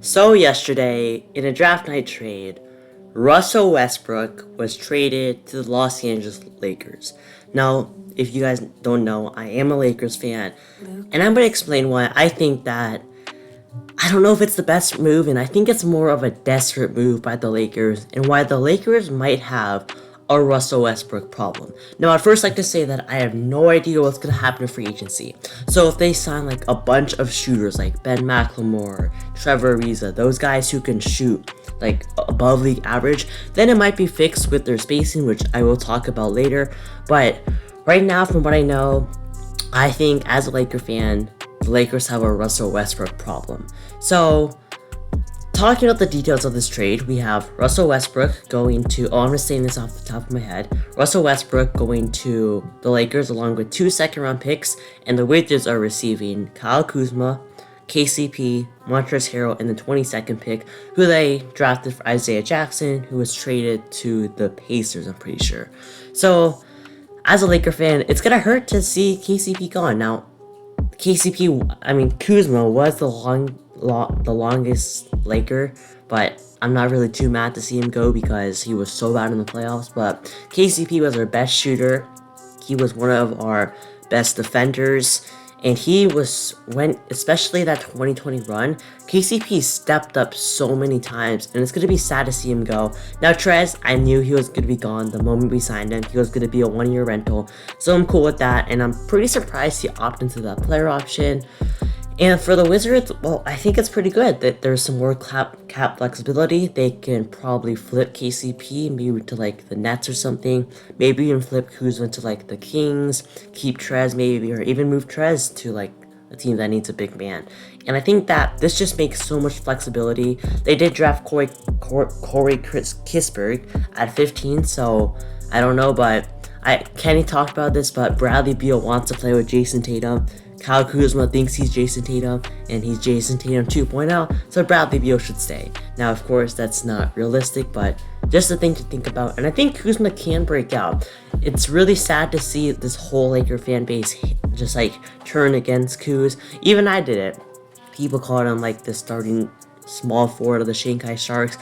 So yesterday, in a draft night trade, Russell Westbrook was traded to the Los Angeles Lakers. Now, if you guys don't know, I am a Lakers fan, and I'm going to explain why I think that I don't know if it's the best move, and I think it's more of a desperate move by the Lakers, and why the Lakers might have a Russell Westbrook problem. Now, I'd first like to say that I have no idea what's going to happen in free agency. So if they sign like a bunch of shooters like Ben McLemore, Trevor Ariza, those guys who can shoot like above league average, then it might be fixed with their spacing, which I will talk about later. But right now, from what I know, I think as a Laker fan, the Lakers have a Russell Westbrook problem. So, talking about the details of this trade, we have Russell Westbrook going to, I'm just saying this off the top of my head, Russell Westbrook going to the Lakers along with 2 second-round picks, and the Wizards are receiving Kyle Kuzma, KCP, Montrezl Harrell, and the 22nd pick, who they drafted for Isaiah Jackson, who was traded to the Pacers, I'm pretty sure. So, as a Laker fan, it's gonna hurt to see KCP gone. Now, Kuzma was the longest Laker, but I'm not really too mad to see him go because he was so bad in the playoffs. But KCP was our best shooter. He was one of our best defenders. And he was, especially that 2020 run, KCP stepped up so many times, and it's going to be sad to see him go. Now, Trez, I knew he was going to be gone the moment we signed him. He was going to be a 1-year rental, so I'm cool with that, and I'm pretty surprised he opted into that player option. And for the Wizards, well, I think it's pretty good that there's some more cap flexibility. They can probably flip KCP maybe to like the Nets or something. Maybe even flip Kuzma to like the Kings, keep Trez maybe, or even move Trez to like a team that needs a big man. And I think that this just makes so much flexibility. They did draft Corey Kispert at 15, so I don't know, but Kenny talked about this, but Bradley Beal wants to play with Jason Tatum. Kyle Kuzma thinks he's Jason Tatum, and he's Jason Tatum 2.0, so Bradley Beal should stay. Now, of course, that's not realistic, but just a thing to think about, and I think Kuzma can break out. It's really sad to see this whole Laker fan base just like turn against Kuz. Even I did it. People called him like the starting small forward of the Shanghai Sharks.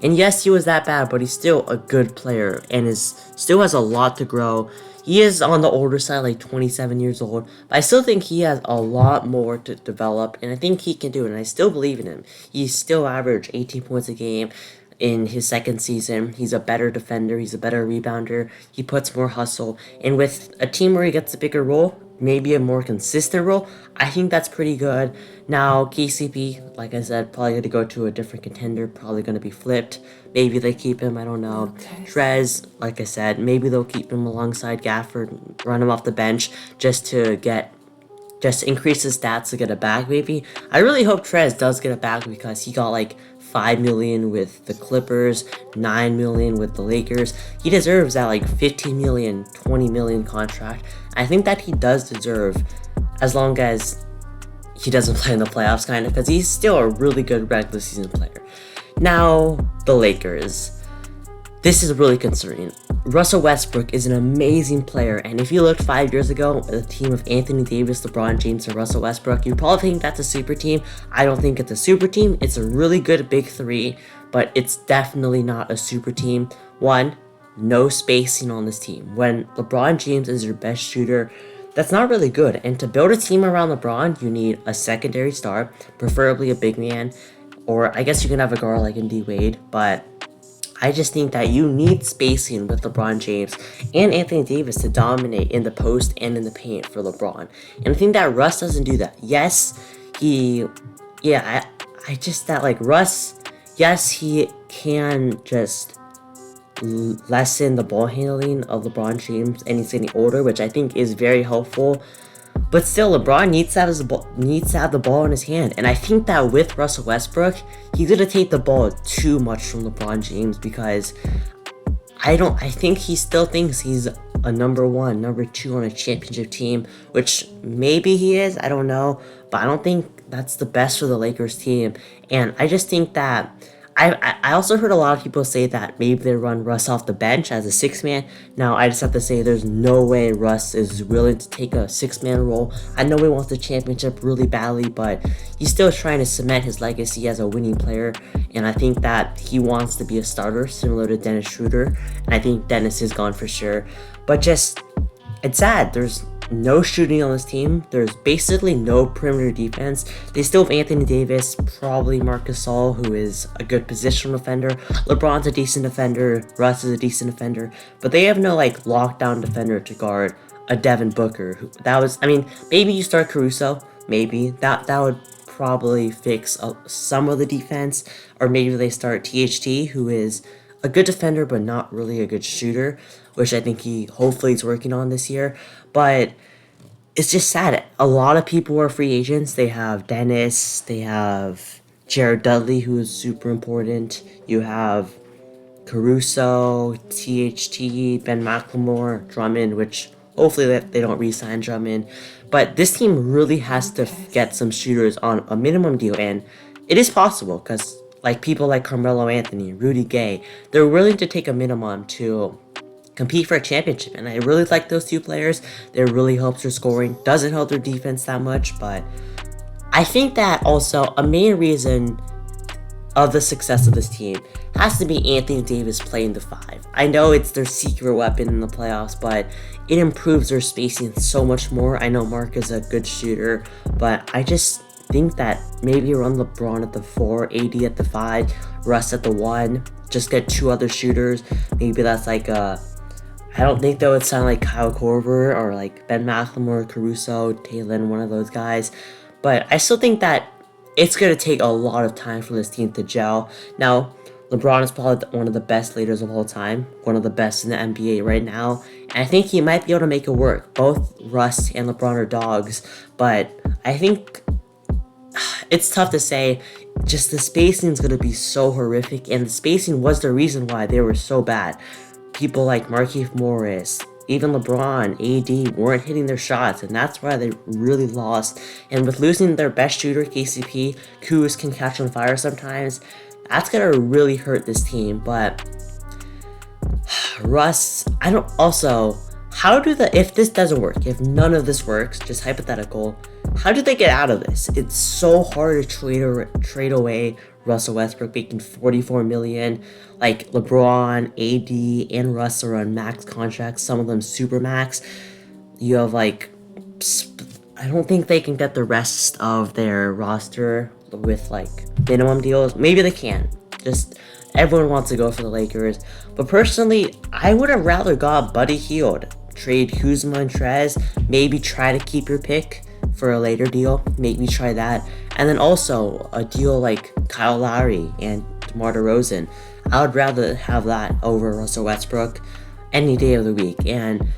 And yes, he was that bad, but he's still a good player and still has a lot to grow. He is on the older side, like 27 years old, but I still think he has a lot more to develop, and I think he can do it, and I still believe in him. He still averaged 18 points a game in his second season. He's a better defender, he's a better rebounder, he puts more hustle, and with a team where he gets a bigger role, maybe a more consistent role, I think that's pretty good. Now, KCP, like I said, probably going to go to a different contender, probably going to be flipped. Maybe they keep him, I don't know. Trez, like I said, maybe they'll keep him alongside Gafford, run him off the bench just to increase his stats to get a bag, maybe. I really hope Trez does get a bag because he got like $5 million with the Clippers, $9 million with the Lakers. He deserves that like $15 million, $20 million contract. I think that he does deserve, as long as he doesn't play in the playoffs, kind of, because he's still a really good regular season player. Now, the Lakers. This is really concerning. Russell Westbrook is an amazing player, and if you looked 5 years ago at a team of Anthony Davis, LeBron James, and Russell Westbrook, you probably think that's a super team. I don't think it's a super team. It's a really good big three, but it's definitely not a super team. One, no spacing on this team. When LeBron James is your best shooter, that's not really good. And to build a team around LeBron, you need a secondary star, preferably a big man, or I guess you can have a guard like in D Wade, but I just think that you need spacing with LeBron James and Anthony Davis to dominate in the post and in the paint for LeBron. And I think that Russ doesn't do that. Yes, I just, that like Russ, yes, he can just lessen the ball handling of LeBron James and he's getting older, which I think is very helpful. But still, LeBron needs to have the ball in his hand, and I think that with Russell Westbrook, he's gonna take the ball too much from LeBron James because I think he still thinks he's a number 1, number 2 on a championship team, which maybe he is, I don't know, but I don't think that's the best for the Lakers team, and I just think that I also heard a lot of people say that maybe they run Russ off the bench as a six man. Now I just have to say there's no way Russ is willing to take a six man role. I know he wants the championship really badly, but he's still trying to cement his legacy as a winning player. And I think that he wants to be a starter, similar to Dennis Schroeder. And I think Dennis is gone for sure. But just it's sad. There's no shooting on this team. There's basically no perimeter defense. They still have Anthony Davis, probably Marc Gasol, who is a good positional defender. LeBron's a decent defender. Russ is a decent defender. But they have no like lockdown defender to guard a Devin Booker. Maybe you start Caruso. Maybe that would probably fix some of the defense. Or maybe they start THT, who is a good defender but not really a good shooter, which I think he hopefully is working on this year. But it's just sad. A lot of people are free agents. They have Dennis, they have Jared Dudley, who is super important. You have Caruso, THT, Ben McLemore, Drummond, which hopefully they don't re-sign Drummond. But this team really has to get some shooters on a minimum deal, and it is possible because like people like Carmelo Anthony, Rudy Gay, they're willing to take a minimum to compete for a championship. And I really like those two players. They really helps their scoring. Doesn't help their defense that much, but I think that also a main reason of the success of this team has to be Anthony Davis playing the five. I know it's their secret weapon in the playoffs, but it improves their spacing so much more. I know Mark is a good shooter, but I just think that maybe run LeBron at the 4, AD at the 5, Russ at the 1, just get two other shooters. Maybe that's like I don't think that would sound like Kyle Korver or like Ben McLemore, Caruso, Taylor, one of those guys. But I still think that it's going to take a lot of time for this team to gel. Now, LeBron is probably one of the best leaders of all time, one of the best in the NBA right now, and I think he might be able to make it work. Both Russ and LeBron are dogs, but I think it's tough to say. Just the spacing is going to be so horrific, and the spacing was the reason why they were so bad. People like Markieff Morris, even LeBron, AD weren't hitting their shots, and that's why they really lost. And with losing their best shooter, KCP, Kuz can catch on fire sometimes. That's gonna really hurt this team. But Russ, I don't. Also, if this doesn't work, if none of this works, just hypothetical, how do they get out of this? It's so hard to trade away Russell Westbrook making $44 million. Like LeBron, AD, and Russ are on max contracts. Some of them super max. You have like, I don't think they can get the rest of their roster with like minimum deals. Maybe they can. Just everyone wants to go for the Lakers. But personally, I would have rather got Buddy Hield, trade Kuzma and Trez, maybe try to keep your pick for a later deal. Maybe try that. And then also a deal like Kyle Lowry and DeMar DeRozan. I would rather have that over Russell Westbrook any day of the week. And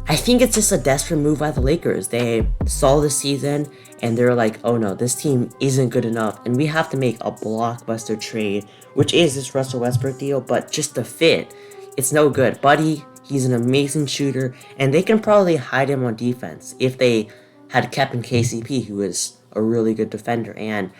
I think it's just a desperate move by the Lakers. They saw the season and they're like, oh no, this team isn't good enough and we have to make a blockbuster trade, which is this Russell Westbrook deal, but just the fit, it's no good. Buddy, he's an amazing shooter and they can probably hide him on defense if they had kept in KCP, who is a really good defender. And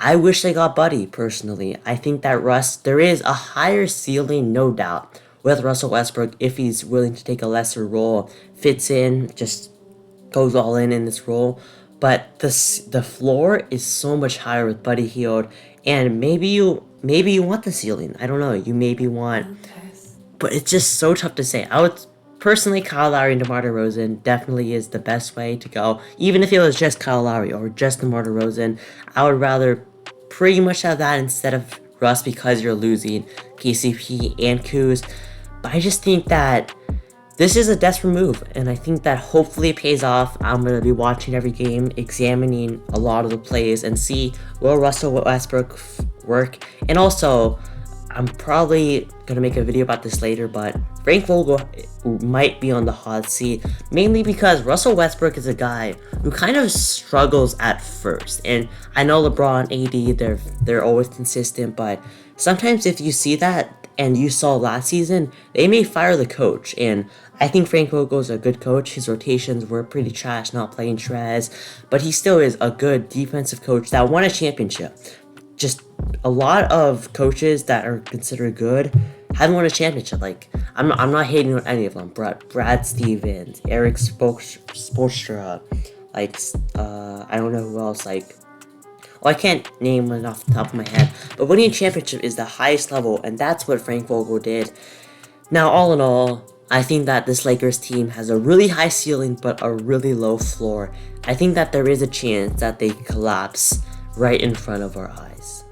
I wish they got Buddy, personally. I think that there is a higher ceiling, no doubt, with Russell Westbrook if he's willing to take a lesser role, fits in, just goes all in this role. But the floor is so much higher with Buddy Hield, and maybe you want the ceiling. I don't know. You maybe want, but it's just so tough to say. I would personally, Kyle Lowry and DeMar DeRozan definitely is the best way to go. Even if it was just Kyle Lowry or just DeMar DeRozan, I would rather pretty much have that instead of Russ because you're losing KCP and Kuz. But I just think that this is a desperate move, and I think that hopefully it pays off. I'm going to be watching every game, examining a lot of the plays, and see will Russell Westbrook work. And also, I'm probably going to make a video about this later, but Frank Vogel might be on the hot seat, mainly because Russell Westbrook is a guy who kind of struggles at first. And I know LeBron, AD, they're always consistent, but sometimes if you see that, and you saw last season, they may fire the coach. And I think Frank Vogel is a good coach. His rotations were pretty trash, not playing Trez, but he still is a good defensive coach that won a championship. just a lot of coaches that are considered good haven't won a championship. Like, I'm not hating on any of them. Brad Stevens, Eric Spoelstra, like, I don't know who else. Like, well, I can't name it off the top of my head. But winning a championship is the highest level, and that's what Frank Vogel did. Now, all in all, I think that this Lakers team has a really high ceiling but a really low floor. I think that there is a chance that they collapse right in front of our eyes.